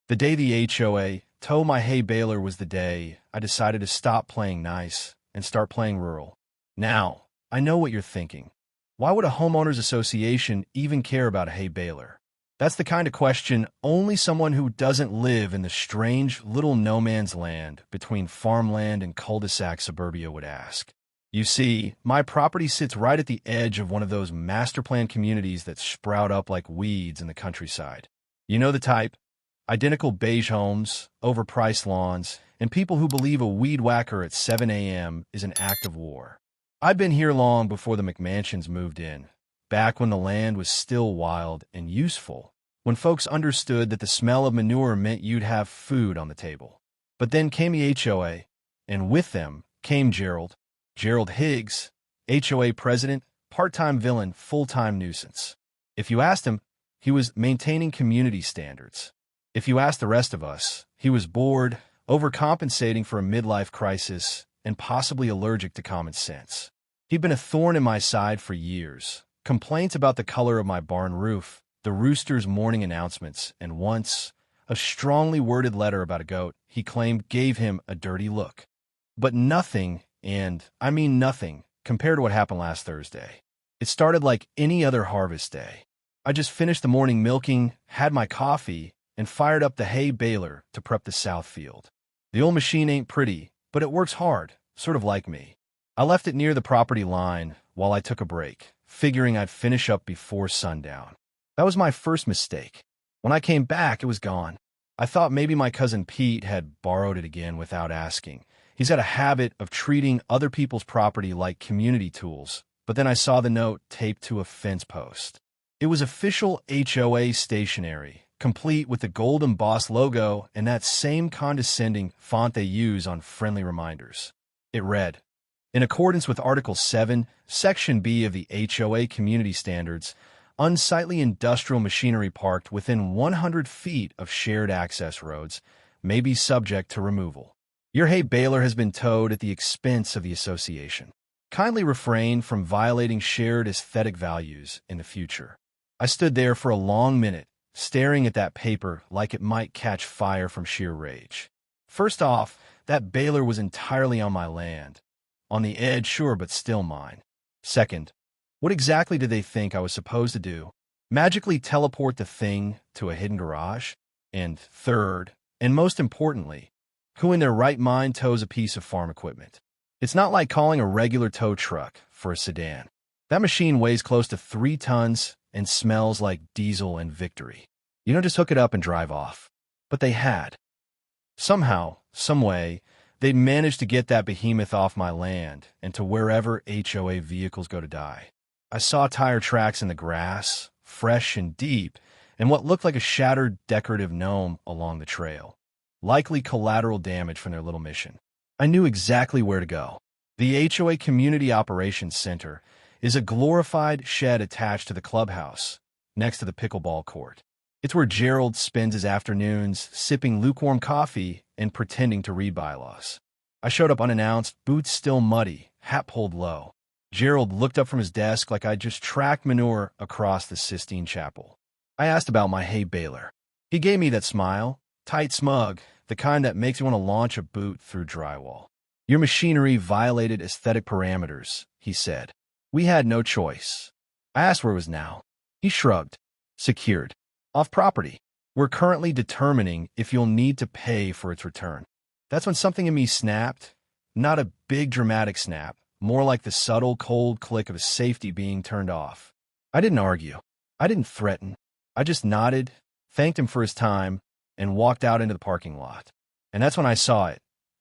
The day the HOA towed my hay baler was the day I decided to stop playing nice and start playing rural. Now, I know what you're thinking. Why would a homeowners association even care about a hay baler? That's the kind of question only someone who doesn't live in the strange little no man's land between farmland and cul-de-sac suburbia would ask. You see, my property sits right at the edge of one of those master plan communities that sprout up like weeds in the countryside. You know the type. Identical beige homes, overpriced lawns, and people who believe a weed whacker at 7 a.m. is an act of war. I've been here long before the McMansions moved in, back when the land was still wild and useful, when folks understood that the smell of manure meant you'd have food on the table. But then came the HOA, and with them came Gerald Higgs, HOA president, part-time villain, full-time nuisance. If you asked him, he was maintaining community standards. If you asked the rest of us, he was bored, overcompensating for a midlife crisis, and possibly allergic to common sense. He'd been a thorn in my side for years. Complaints about the color of my barn roof, the rooster's morning announcements, and once, a strongly worded letter about a goat he claimed gave him a dirty look. But nothing, and I mean nothing, compared to what happened last Thursday. It started like any other harvest day. I just finished the morning milking, had my coffee, and fired up the hay baler to prep the south field. The old machine ain't pretty, but it works hard, sort of like me. I left it near the property line while I took a break, figuring I'd finish up before sundown. That was my first mistake. When I came back, it was gone. I thought maybe my cousin Pete had borrowed it again without asking. He's got a habit of treating other people's property like community tools, but then I saw the note taped to a fence post. It was official HOA stationery, complete with the gold embossed logo and that same condescending font they use on friendly reminders. It read, "In accordance with Article 7, Section B of the HOA Community Standards, unsightly industrial machinery parked within 100 feet of shared access roads may be subject to removal. Your hay baler has been towed at the expense of the association. Kindly refrain from violating shared aesthetic values in the future." I stood there for a long minute, staring at that paper like it might catch fire from sheer rage. First off, that baler was entirely on my land. On the edge, sure, but still mine. Second, what exactly did they think I was supposed to do? Magically teleport the thing to a hidden garage? And third, and most importantly, who in their right mind tows a piece of farm equipment? It's not like calling a regular tow truck for a sedan. That machine weighs close to 3 tons and smells like diesel and victory. You don't just hook it up and drive off. But they had. Somehow, someway, they'd managed to get that behemoth off my land and to wherever HOA vehicles go to die. I saw tire tracks in the grass, fresh and deep, and what looked like a shattered decorative gnome along the trail. Likely collateral damage from their little mission. I knew exactly where to go. The HOA Community Operations Center is a glorified shed attached to the clubhouse, next to the pickleball court. It's where Gerald spends his afternoons sipping lukewarm coffee and pretending to read bylaws. I showed up unannounced, boots still muddy, hat pulled low. Gerald looked up from his desk like I'd just tracked manure across the Sistine Chapel. I asked about my hay baler. He gave me that smile, tight smug, the kind that makes you want to launch a boot through drywall. "Your machinery violated aesthetic parameters," he said. "We had no choice." I asked where it was now. He shrugged. "Secured. Off property. We're currently determining if you'll need to pay for its return." That's when something in me snapped. Not a big dramatic snap, more like the subtle, cold click of a safety being turned off. I didn't argue. I didn't threaten. I just nodded, thanked him for his time, and walked out into the parking lot. And that's when I saw it.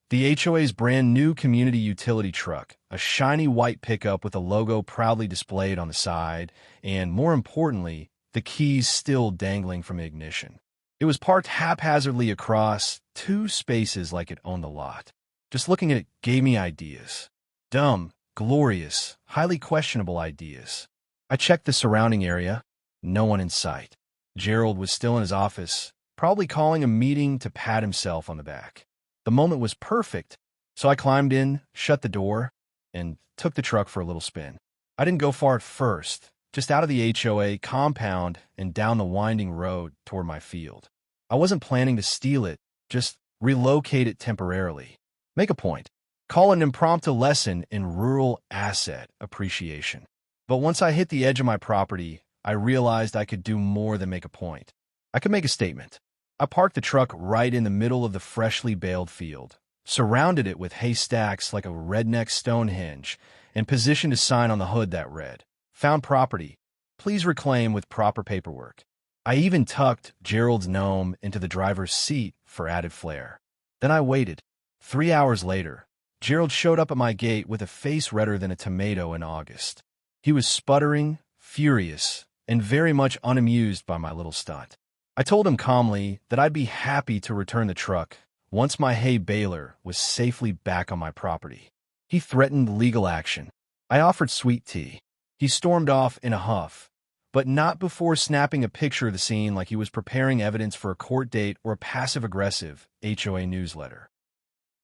The HOA's brand new community utility truck, a shiny white pickup with a logo proudly displayed on the side, and more importantly, the keys still dangling from the ignition. It was parked haphazardly across 2 spaces like it owned the lot. Just looking at it gave me ideas. Dumb, glorious, highly questionable ideas. I checked the surrounding area. No one in sight. Gerald was still in his office, probably calling a meeting to pat himself on the back. The moment was perfect, so I climbed in, shut the door, and took the truck for a little spin. I didn't go far at first, just out of the HOA compound and down the winding road toward my field. I wasn't planning to steal it, just relocate it temporarily. Make a point. Call it an impromptu lesson in rural asset appreciation. But once I hit the edge of my property, I realized I could do more than make a point. I could make a statement. I parked the truck right in the middle of the freshly baled field, surrounded it with haystacks like a redneck Stonehenge, and positioned a sign on the hood that read, "Found property. Please reclaim with proper paperwork." I even tucked Gerald's gnome into the driver's seat for added flair. Then I waited. 3 hours later, Gerald showed up at my gate with a face redder than a tomato in August. He was sputtering, furious, and very much unamused by my little stunt. I told him calmly that I'd be happy to return the truck once my hay baler was safely back on my property. He threatened legal action. I offered sweet tea. He stormed off in a huff, but not before snapping a picture of the scene like he was preparing evidence for a court date or a passive-aggressive HOA newsletter.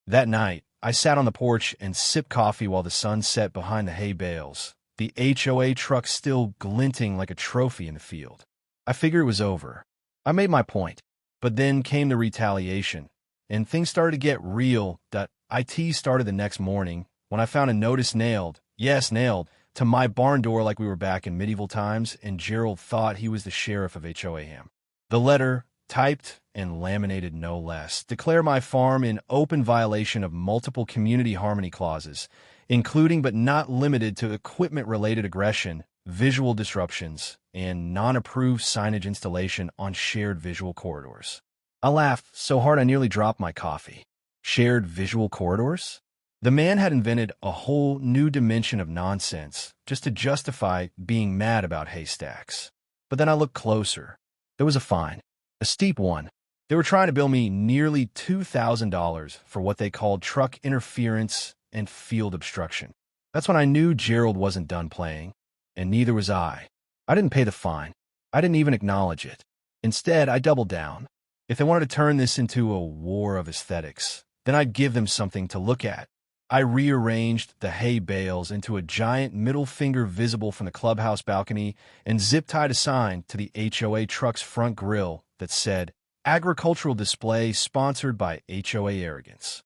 That night, I sat on the porch and sipped coffee while the sun set behind the hay bales, the HOA truck still glinting like a trophy in the field. I figured it was over. I made my point, but then came the retaliation, and things started to get real. IT started the next morning when I found a notice nailed, yes, nailed, to my barn door like we were back in medieval times, and Gerald thought he was the sheriff of HOA. The letter, typed and laminated no less, declared my farm in open violation of multiple community harmony clauses, including but not limited to equipment-related aggression, visual disruptions, and non-approved signage installation on shared visual corridors. I laughed so hard I nearly dropped my coffee. Shared visual corridors? The man had invented a whole new dimension of nonsense just to justify being mad about haystacks. But then I looked closer. There was a fine, a steep one. They were trying to bill me nearly $2,000 for what they called truck interference and field obstruction. That's when I knew Gerald wasn't done playing, and neither was I. I didn't pay the fine. I didn't even acknowledge it. Instead, I doubled down. If they wanted to turn this into a war of aesthetics, then I'd give them something to look at. I rearranged the hay bales into a giant middle finger visible from the clubhouse balcony and zip-tied a sign to the HOA truck's front grille that said, "Agricultural display sponsored by HOA Arrogance."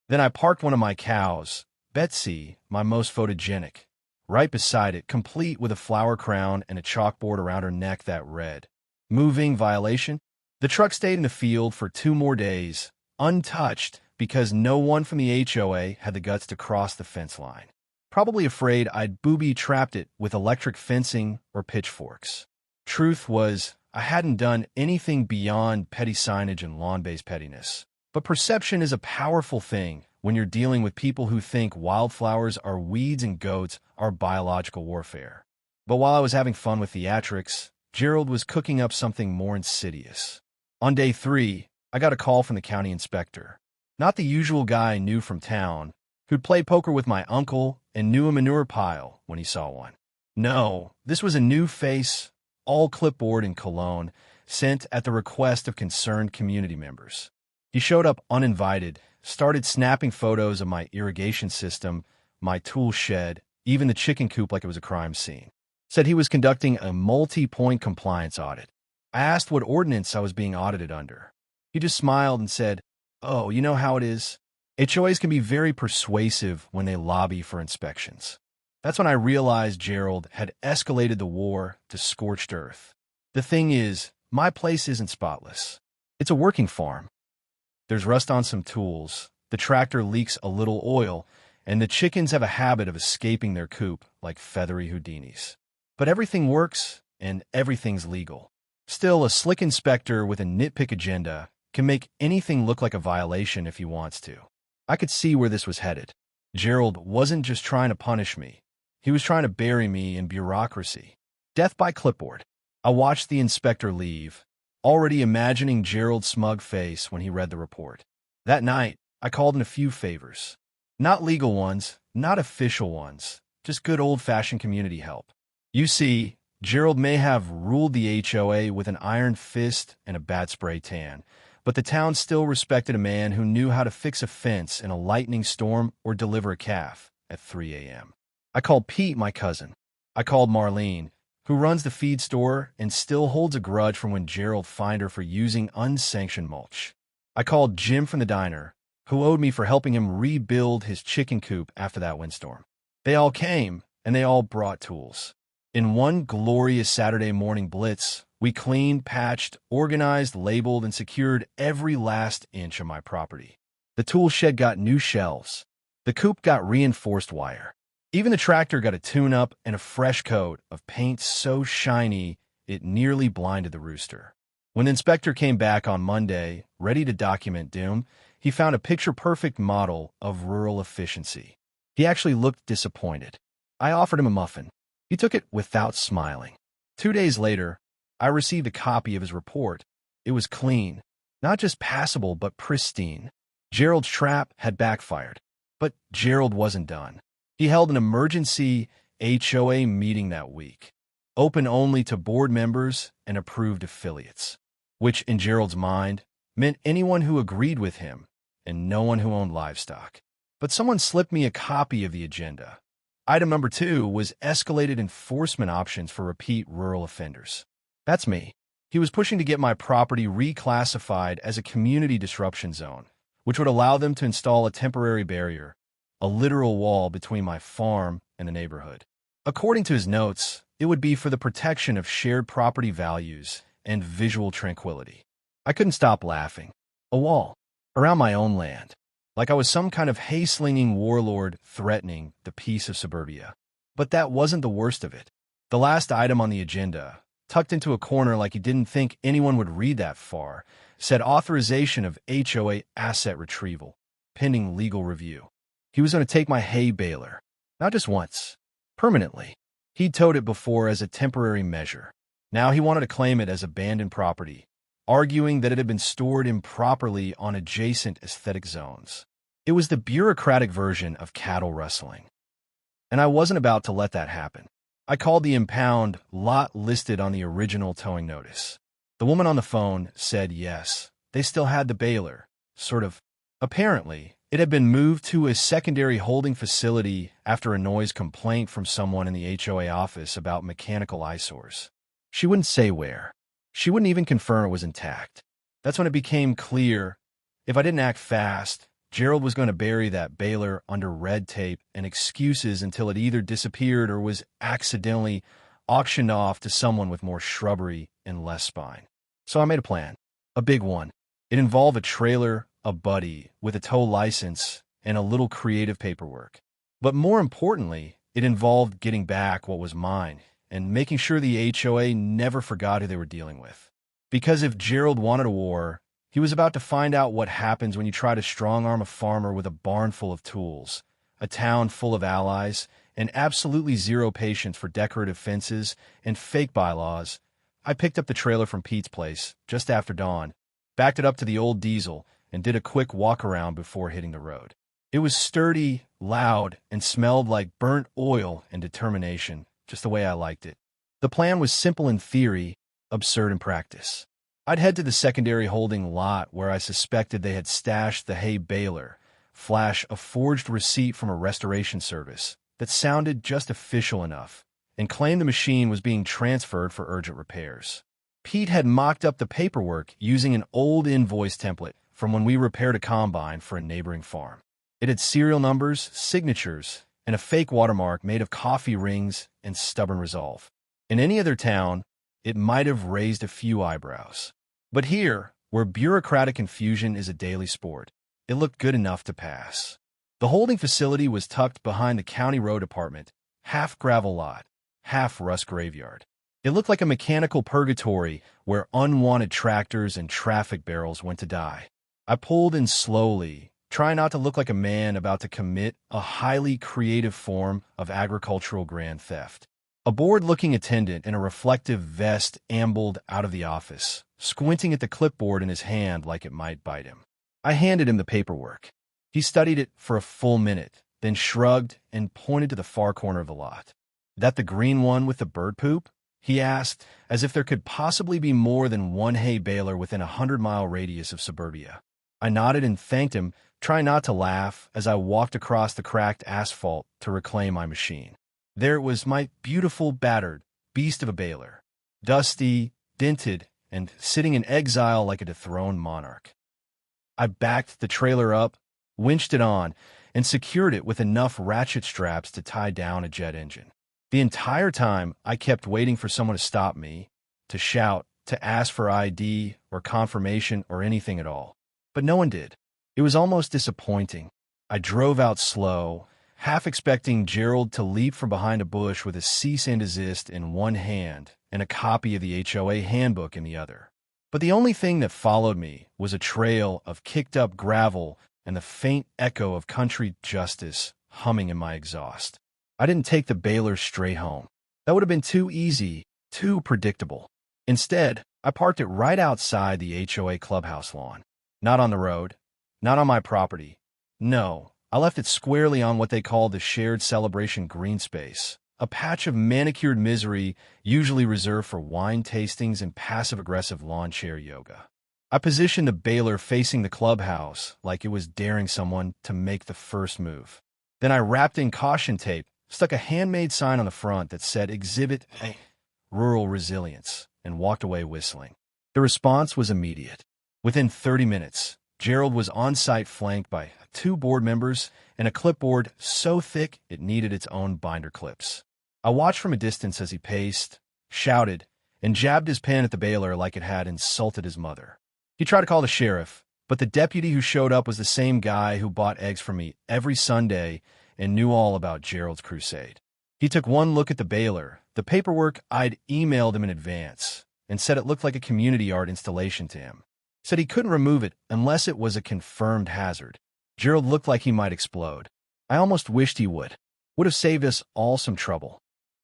Then I parked one of my cows, Betsy, my most photogenic, right beside it, complete with a flower crown and a chalkboard around her neck that read, "Moving violation." The truck stayed in the field for 2 more days, untouched, because no one from the HOA had the guts to cross the fence line, probably afraid I'd booby-trapped it with electric fencing or pitchforks. Truth was, I hadn't done anything beyond petty signage and lawn-based pettiness. But perception is a powerful thing when you're dealing with people who think wildflowers are weeds and goats are biological warfare. But while I was having fun with theatrics, Gerald was cooking up something more insidious. On day 3, I got a call from the county inspector. Not the usual guy I knew from town, who'd played poker with my uncle and knew a manure pile when he saw one. No, this was a new face, all clipboard and cologne, sent at the request of concerned community members. He showed up uninvited, started snapping photos of my irrigation system, my tool shed, even the chicken coop like it was a crime scene. Said he was conducting a multi-point compliance audit. I asked what ordinance I was being audited under. He just smiled and said, "Oh, you know how it is. HOAs can be very persuasive when they lobby for inspections." That's when I realized Gerald had escalated the war to scorched earth. The thing is, my place isn't spotless. It's a working farm. There's rust on some tools, the tractor leaks a little oil, and the chickens have a habit of escaping their coop like feathery Houdinis. But everything works, and everything's legal. Still, a slick inspector with a nitpick agenda can make anything look like a violation if he wants to. I could see where this was headed. Gerald wasn't just trying to punish me. He was trying to bury me in bureaucracy. Death by clipboard. I watched the inspector leave, already imagining Gerald's smug face when he read the report. That night, I called in a few favors. Not legal ones, not official ones, just good old-fashioned community help. You see, Gerald may have ruled the HOA with an iron fist and a bad spray tan, but the town still respected a man who knew how to fix a fence in a lightning storm or deliver a calf at 3 a.m. I called Pete, my cousin. I called Marlene, who runs the feed store and still holds a grudge from when Gerald fined her for using unsanctioned mulch. I called Jim from the diner, who owed me for helping him rebuild his chicken coop after that windstorm. They all came, and they all brought tools. In one glorious Saturday morning blitz, we cleaned, patched, organized, labeled, and secured every last inch of my property. The tool shed got new shelves. The coop got reinforced wire. Even the tractor got a tune-up and a fresh coat of paint so shiny it nearly blinded the rooster. When the inspector came back on Monday, ready to document doom, he found a picture-perfect model of rural efficiency. He actually looked disappointed. I offered him a muffin. He took it without smiling. 2 days later, I received a copy of his report. It was clean, not just passable, but pristine. Gerald's trap had backfired, but Gerald wasn't done. He held an emergency HOA meeting that week, open only to board members and approved affiliates, which in Gerald's mind meant anyone who agreed with him and no one who owned livestock. But someone slipped me a copy of the agenda. Item number 2 was escalated enforcement options for repeat rural offenders. That's me. He was pushing to get my property reclassified as a community disruption zone, which would allow them to install a temporary barrier, a literal wall between my farm and the neighborhood. According to his notes, it would be for the protection of shared property values and visual tranquility. I couldn't stop laughing. A wall around my own land, like I was some kind of hay-slinging warlord threatening the peace of suburbia. But that wasn't the worst of it. The last item on the agenda, tucked into a corner like he didn't think anyone would read that far, said authorization of HOA asset retrieval, pending legal review. He was going to take my hay baler, not just once, permanently. He'd towed it before as a temporary measure. Now he wanted to claim it as abandoned property, arguing that it had been stored improperly on adjacent aesthetic zones. It was the bureaucratic version of cattle rustling. And I wasn't about to let that happen. I called the impound lot listed on the original towing notice. The woman on the phone said yes, they still had the baler, sort of. Apparently, it had been moved to a secondary holding facility after a noise complaint from someone in the HOA office about mechanical eyesores. She wouldn't say where. She wouldn't even confirm it was intact. That's when it became clear, if I didn't act fast, Gerald was going to bury that baler under red tape and excuses until it either disappeared or was accidentally auctioned off to someone with more shrubbery and less spine. So I made a plan, a big one. It involved a trailer, a buddy with a tow license, and a little creative paperwork. But more importantly, it involved getting back what was mine and making sure the HOA never forgot who they were dealing with. Because if Gerald wanted a war, he was about to find out what happens when you try to strong-arm a farmer with a barn full of tools, a town full of allies, and absolutely zero patience for decorative fences and fake bylaws. I picked up the trailer from Pete's place just after dawn, backed it up to the old diesel, and did a quick walk-around before hitting the road. It was sturdy, loud, and smelled like burnt oil and determination, just the way I liked it. The plan was simple in theory, absurd in practice. I'd head to the secondary holding lot where I suspected they had stashed the hay baler, flash a forged receipt from a restoration service that sounded just official enough, and claim the machine was being transferred for urgent repairs. Pete had mocked up the paperwork using an old invoice template from when we repaired a combine for a neighboring farm. It had serial numbers, signatures, and a fake watermark made of coffee rings and stubborn resolve. In any other town, it might have raised a few eyebrows. But here, where bureaucratic confusion is a daily sport, it looked good enough to pass. The holding facility was tucked behind the county road department, half gravel lot, half rust graveyard. It looked like a mechanical purgatory where unwanted tractors and traffic barrels went to die. I pulled in slowly, trying not to look like a man about to commit a highly creative form of agricultural grand theft. A bored-looking attendant in a reflective vest ambled out of the office, squinting at the clipboard in his hand like it might bite him. I handed him the paperwork. He studied it for a full minute, then shrugged and pointed to the far corner of the lot. "That the green one with the bird poop?" he asked, as if there could possibly be more than one hay baler within a 100-mile radius of suburbia. I nodded and thanked him, trying not to laugh as I walked across the cracked asphalt to reclaim my machine. There it was, my beautiful, battered, beast of a baler, dusty, dented, and sitting in exile like a dethroned monarch. I backed the trailer up, winched it on, and secured it with enough ratchet straps to tie down a jet engine. The entire time, I kept waiting for someone to stop me, to shout, to ask for ID or confirmation or anything at all. But no one did. It was almost disappointing. I drove out slow, half expecting Gerald to leap from behind a bush with a cease and desist in one hand and a copy of the HOA handbook in the other. But the only thing that followed me was a trail of kicked-up gravel and the faint echo of country justice humming in my exhaust. I didn't take the baler straight home. That would have been too easy, too predictable. Instead, I parked it right outside the HOA clubhouse lawn. Not on the road, not on my property. No, I left it squarely on what they call the shared celebration green space, a patch of manicured misery usually reserved for wine tastings and passive-aggressive lawn chair yoga. I positioned the baler facing the clubhouse like it was daring someone to make the first move. Then I wrapped in caution tape, stuck a handmade sign on the front that said Exhibit A, Rural Resilience, and walked away whistling. The response was immediate. Within 30 minutes, Gerald was on-site flanked by 2 board members and a clipboard so thick it needed its own binder clips. I watched from a distance as he paced, shouted, and jabbed his pen at the baler like it had insulted his mother. He tried to call the sheriff, but the deputy who showed up was the same guy who bought eggs from me every Sunday and knew all about Gerald's crusade. He took one look at the baler, the paperwork I'd emailed him in advance, and said it looked like a community art installation to him. Said he couldn't remove it unless it was a confirmed hazard. Gerald looked like he might explode. I almost wished he would. Would have saved us all some trouble.